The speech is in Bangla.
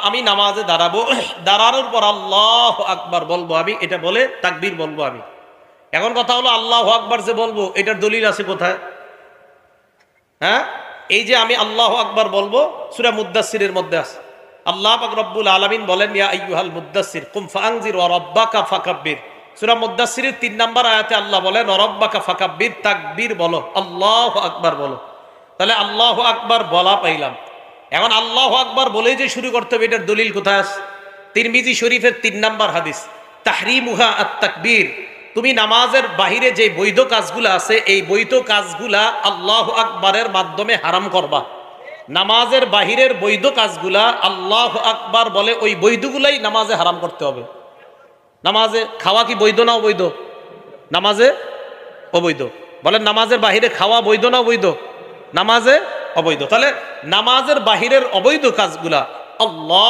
আমি নামাজে দাঁড়াবো, দাঁড়ানোর পর আল্লাহ আকবার বলবো আমি, এটা বলে তাকবীর বলবো আমি। এখন কথা হলো আল্লাহ আকবার যে বলবো এটার দলিল আছে কোথায়? হ্যাঁ, এই যে আমি আল্লাহ আকবার বলবো সূরা মুদ্দাসসিরের মধ্যে আছে। আল্লাহ পাক রব্বুল আলামিন বলেন, ইয়া আইয়ুহাল মুদ্দাসসির কুম ফাআনজির ওয়া রাব্বাকা ফাকাব্বির। সূরা মুদ্দাসসিরের 3 নম্বর আয়াতে আল্লাহ বলেন ওয়া রাব্বাকা ফাকাব্বির, তাকবীর বলো, আল্লাহু আকবার বলো। তাহলে আল্লাহু আকবার বলা পাইলাম। এখন আল্লাহু আকবার বলেই যে শুরু করতে হবে এটার দলিল কোথায় আছে? তিরমিজি শরীফের 3 নম্বর হাদিস, তাহরিমুহা আত-তাকবীর। তুমি নামাজের বাহিরে যে বৈধ কাজগুলো আছে এই বৈধ কাজগুলা আল্লাহু আকবারের মাধ্যমে হারাম করবা। নামাজের বাহিরের বৈধ কাজগুলা আল্লাহু আকবার বলে ওই বৈধগুলাই নামাজে হারাম করতে হবে। নামাজে খাওয়া কি বৈধ না অবৈধ? নামাজে অবৈধ। বলেন নামাজের বাহিরে খাওয়া বৈধ না অবৈধ? নামাজে অবৈধ। তাহলে নামাজের বাহিরের অবৈধ কাজগুলা আল্লাহ